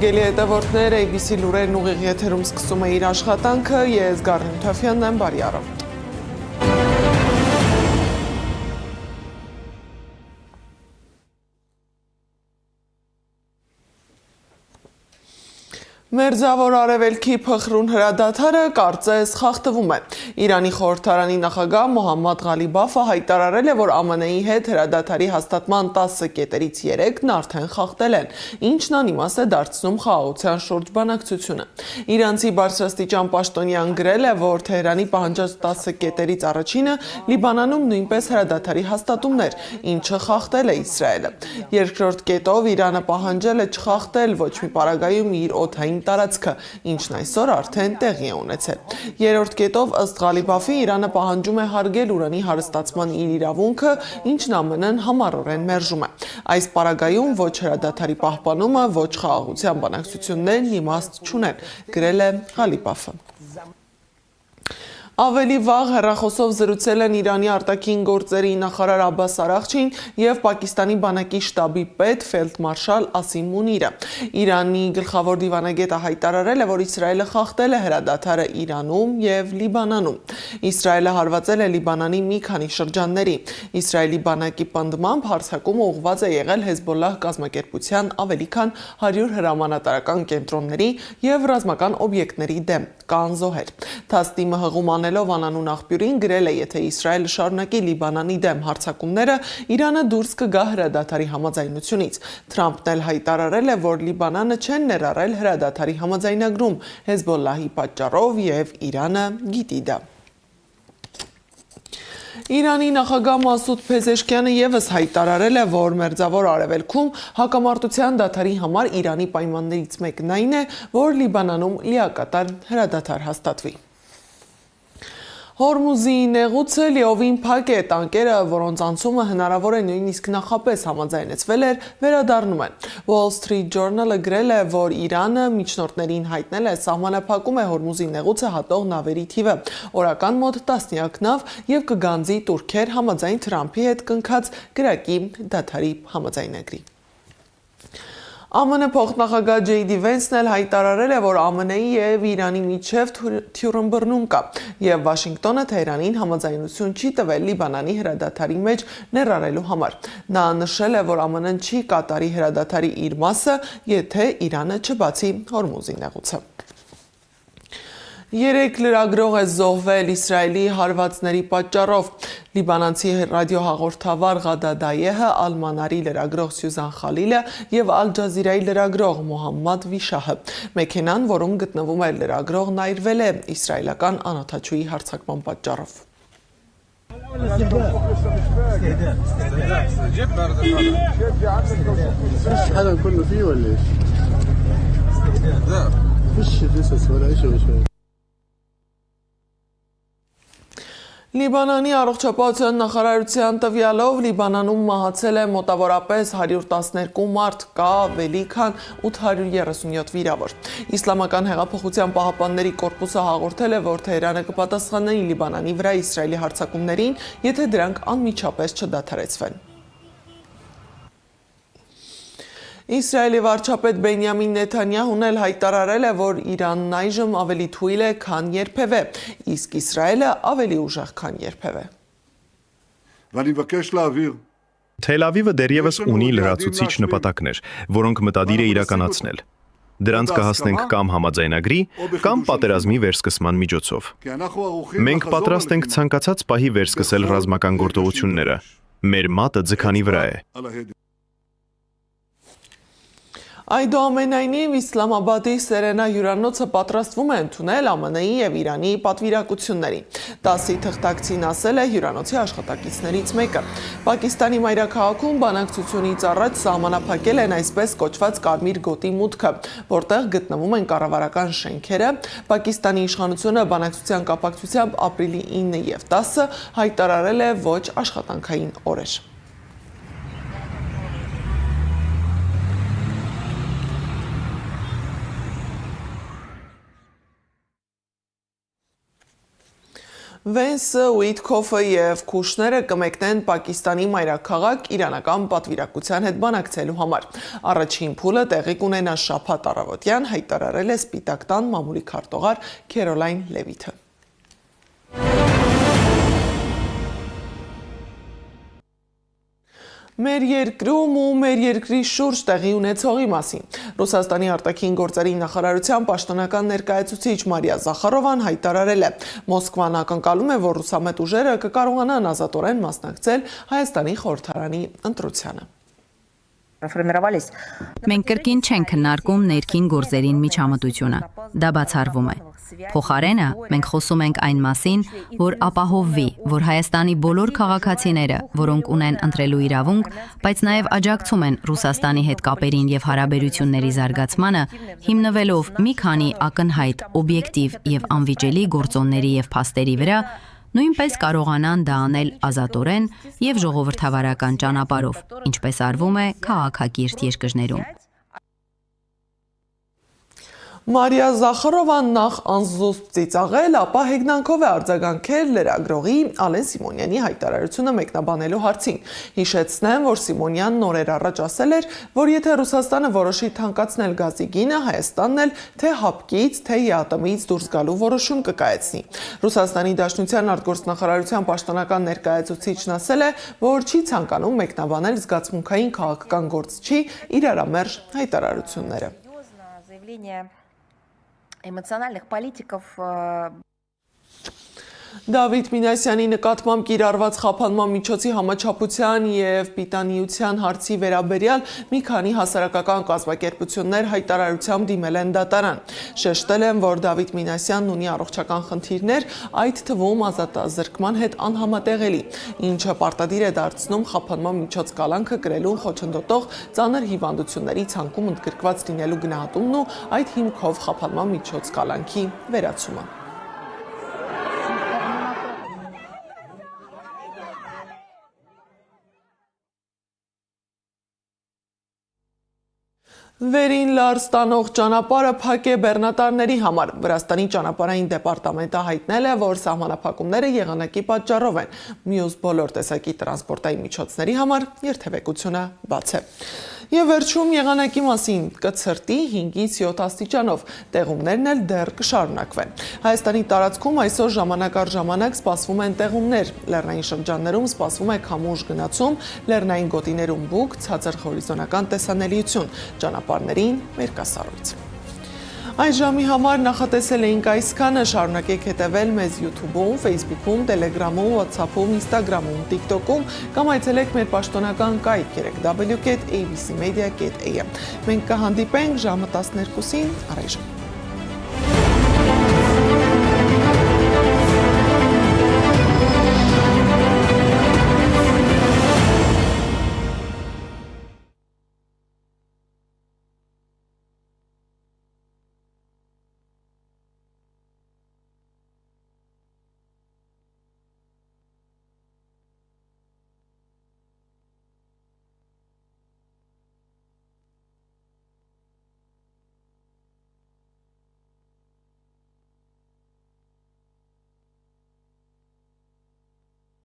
Հարգելի հետևորդներ, ABC լուրերն ուղիղ եթերում սկսում է իր աշխատանքը, ես Գառնիկ Թաֆյանն եմ, բարի առավոտ։ Մերձավոր Արևելքի փխրուն հրադադարը կարծես խախտվում է։ Իրանի խորհրդարանի նախագահ Մոհամմադ Ղալիբաֆը հայտարարել է, որ ԱՄՆ-ի հետ հրադադարի հաստատման 10 կետերից 3-ն արդեն խախտել են, ինչն անիմաստ է դարձնում խաղաղության շուրջ բանակցությունը։ Իրանցի բարձրաստիճան պաշտոնյան գրել է, որ Թեհրանի պահանջած 10 կետերից առաջինը Լիբանանում նույնպես հրադադարի հաստատումն էր, ինչը խախտել է Իսրայելը։ Երկրորդ կետով Իրանը պահանջել է չխախտել ոչ մի պարագայում իր օդային տարածքը, ինչն այսօր արդեն տեղի է ունեցել։ Երրորդ կետով ըստ Ղալիբաֆի Իրանը պահանջում է հարգել ուրանի հարստացման իր իրավունքը, ինչն ԱՄՆ-ն համառորեն մերժում է։ Այս պարագայում ոչ հրադադարի պահպանումը, ոչ խաղաղության բանակցություններն իմաստ չունեն, գրել է Ղալիբաֆը։ Ավելի վաղ հեռախոսով զրուցել են Իրանի արտաքին գործերի նախարար Աբբաս Արաղչին և Պակիստանի բանակի շտաբի պետ ֆելդմարշալ Ասիմ Մունիրը։ Իրանի գլխավոր դիվանագետը հայտարարել է, որ Իսրայելը խախտել է հրադադարը Իրանում և Լիբանանում։ Իսրայելը հարվածել է Լիբանանի մի քանի շրջանների։ Իսրայելի բանակի պնդմամբ հարձակումը ուղղված է եղել Հեզբոլլահ կազմակերպության ավելի քան 100 հրամանատարական կենտրոնների և ռազմական օբյեկտների դեմ։ Կան զոհեր։ Թասլիմը հղում անելով անանուն աղբյուրին գրել է, եթե Իսրայելը շարունակի Լիբանանի դեմ հարձակումները, Իրանը դուրս կգա հրադադարի համաձայնությունից։ Թրամփն էլ հայտարարել է, որ Լիբանանը չեն ներառել հրադադարի համաձայնագրում Հեզբոլլահի պատճառով և Իրանը գիտի դա։ Իրանի նախագահ Մասուդ Փեզեշքյանը ևս հայտարարել է, որ Մերձավոր Արևելքում հակամարտության դադարի համար Իրանի պայմաններից մեկն այն է, որ Լիբանանում լիակատար հրադադար հաստատվի։ Հորմուզի նեղուցը լիովին փակ է, տանկերը, որոնց անցումը հնարավոր է նույնիսկ նախապես համաձայնեցվել էր, վերադառնում են։ Wall Street Journal-ը գրել է, որ Իրանը միջնորդներին հայտնել է սահմանափակում է Հորմուզի նեղուցը հատող նավերի թիվը, օրական մոտ 10 նավ և կգանձի տուրքեր համաձայն Թրամփի հետ կնքած գրակի դադարի համաձայնագրի։ ԱՄՆ փոխնախագահ Ջեյդի Վենսն էլ հայտարարել է, որ ԱՄՆ-ի և Իրանի միջև թյուրըմբռնում կա, և Վաշինգտոնը Թեհրանին համաձայնություն չի տվել Լիբանանի հրադադարի մեջ ներառելու համար։ Նա նշել է, որ ԱՄՆ-ն չի կատարի հրադադարի իր մասը, եթե Իրանը չբացի Հորմուզի նեղուցը։ 3 լրագրող է զոհվել Իսրայելի հարվածների պատճառով։ Լիբանանցի ռադիոհաղորդավար Ղադա Դայեհը, Ալ-Մանարի լրագրող Սյուզան Խալիլը և Ալ Ջազիրայի լրագրող Մոհամմադ Վիշահը։ Մեքենան, որում գտնվում էր լրագրողն, այրվել է իսրայելական անօդաչուի հարձակման պատճառով։ Լիբանանի առողջապահության նախարարության տվյալով Լիբանանում մահացել է մոտավորապես 112 մարդ, կա ավելի քան 837 վիրավոր։ Իսլամական հեղափոխության պահապանների կորպուսը հաղորդել է, որ Թեհրանը կպատասխանի Լիբանանի վրա Իսրայելի հարձակումներին, եթե դրանք անմիջապես չդադարեցվեն։ Իսրայելի վարչապետ Բենյամին Նեթանյահուն էլ հայտարարել է, որ Իրանն այժմ ավելի թույլ է, քան երբևէ, իսկ Իսրայելը ավելի ուժեղ, քան երբևէ։ Թել Ավիվը դեռևս ունի լրացուցիչ նպատակներ, որոնք մտադիր է իրականացնել։ Դրանց կհասնենք կամ համաձայնագրի, կամ պատերազմի վերսկսման միջոցով։ Մենք պատրաստ ենք ցանկացած պահի վերսկսել ռազմական գործողությունները։ Մեր մատը ձգանի վրա է։ Այնուամենայնիվ, Իսլամաբադի Սերենա հյուրանոցը պատրաստվում է ընդունել ԱՄՆ-ի և Իրանի պատվիրակություններին։ ՏԱՍՍ-ի թղթակցին ասել է հյուրանոցի աշխատակիցներից մեկը։ Պակիստանի մայրաքաղաքում բանակցությունից առաջ սահմանափակել են այսպես կոչված Կարմիր գոտի մուտքը, որտեղ գտնվում են կառավարական շենքերը։ Պակիստանի իշխանությունը բանակցության կապակցությամբ ապրիլի 9 և 10-ը հայտարարել է ոչ աշխատանքային օրեր։ Վենսը, Ուիտքոֆը եւ Քուշները կմեկնեն Պակիստանի մայրաքաղաք իրանական պատվիրակության հետ բանակցելու համար։ Առաջին փուլը տեղի կունենա շաբաթ առավոտյան, հայտարարել է Սպիտակ տան մամուլի քարտուղար Քերոլայն Լևիթը։ Մեր երկրում ու մեր երկրի շուրջ տեղի ունեցողի մասին։ Ռուսաստանի արտաքին գործերի նախարարության պաշտոնական ներկայացուցիչ Մարիա Զախարովան հայտարարել է. Մոսկվան ակնկալում է, որ ռուսամետ ուժերը կկարողանան ազատորեն մասնակցել Հայաստանի խորհրդարանի ընտրությանը։ Մենք կրկին չենք քննարկում ներքին գործերին միջամտությունը։ Դա բացառվում է։ Փոխարենը մենք խոսում ենք այն մասին, որ ապահովվի, որ Հայաստանի բոլոր քաղաքացիները, որոնք ունեն ընտրելու իրավունք, բայց նաև աջակցում են Ռուսաստանի հետ կապերին եւ հարաբերությունների զարգացմանը, հիմնվելով մի քանի ակնհայտ, օբյեկտիվ եւ անվիճելի գործոնների եւ փաստերի վրա, նույնպես կարողանան դա անել ազատորեն եւ ժողովրդավարական ճանապարհով, ինչպես արվում է քաղաքակիրթ երկրներում։ Մարիա Զախարովան նախ անզուսպ ծիծաղել, ապա հեգնանքով է արձագանքել լրագրողի Ալեն Սիմոնյանի հայտարարությունը մեկնաբանելու հարցին։ Հիշեցնեմ, որ Սիմոնյանն նորեր առաջ ասել էր, որ եթե Ռուսաստանը որոշի թանկացնել գազի գինը, Հայաստանն էլ թե հապկից, թե ԵԱՏՄ-ից դուրս գալու որոշում կկայացնի։ Ռուսաստանի Դաշնության արտգործնախարարության պաշտոնական ներկայացուցիչն ասել է, որ չի ցանկանում մեկնաբանել զգացմունքային քաղաքական գործչի իրարամերժ հայտարարությունները։ Эмоциональных политиков. Դավիթ Մինասյանի նկատմամբ կիրառված խափանման միջոցի համաչափության եւ պիտանիության հարցի վերաբերյալ մի քանի հասարակական կազմակերպություններ հայտարարությամբ դիմել են դատարան։ Շեշտել են, որ Դավիթ Մինասյանն ունի առողջական խնդիրներ, այդ թվում ազատազրկման հետ անհամատեղելի, ինչը պարտադիր է դարձնում խափանման միջոց կալանքը կրելուն խոչընդոտող ծանր հիվանդությունների ցանկում ընդգրկված լինելու գնահատումն ու այդ հիմքով խափանման միջոց կալանքի վերացումը։ Վերին լար ստանող ճանապարհը փակ է բեռնատարների համար։ Վրաստանի ճանապարհային դեպարտամենտը հայտնել է, որ սահմանափակումները եղանակի պատճառով են։ Մյուս բոլոր տեսակի տրանսպորտային միջոցների համար երթևեկությունը բաց է։ Եվ վերջում եղանակի մասին կցրտի 5-ից 7 աստիճանով, տեղումներն էլ դեռ կշարունակվեն։ Հայաստանի տարածքում այսօր ժամանակ առ ժամանակ սպասվում են տեղումներ, լեռնային շրջաններում սպասվում է քամուշ գնացում, լեռնային գոտիներում բուք, ցածր հորիզոնական տեսանելիություն, ճանապարհներին մերկասառույց։ Այս ժամի համար նախատեսել էինք այսքանը, շարունակեք հետևել մեզ YouTube-ում, Facebook-ում, Telegram-ում, WhatsApp-ում, Instagram-ում, TikTok-ում կամ այցելեք մեր պաշտոնական կայք www.abcmedia.am։ Մենք կհանդիպենք ժամը 12-ին առայժմ։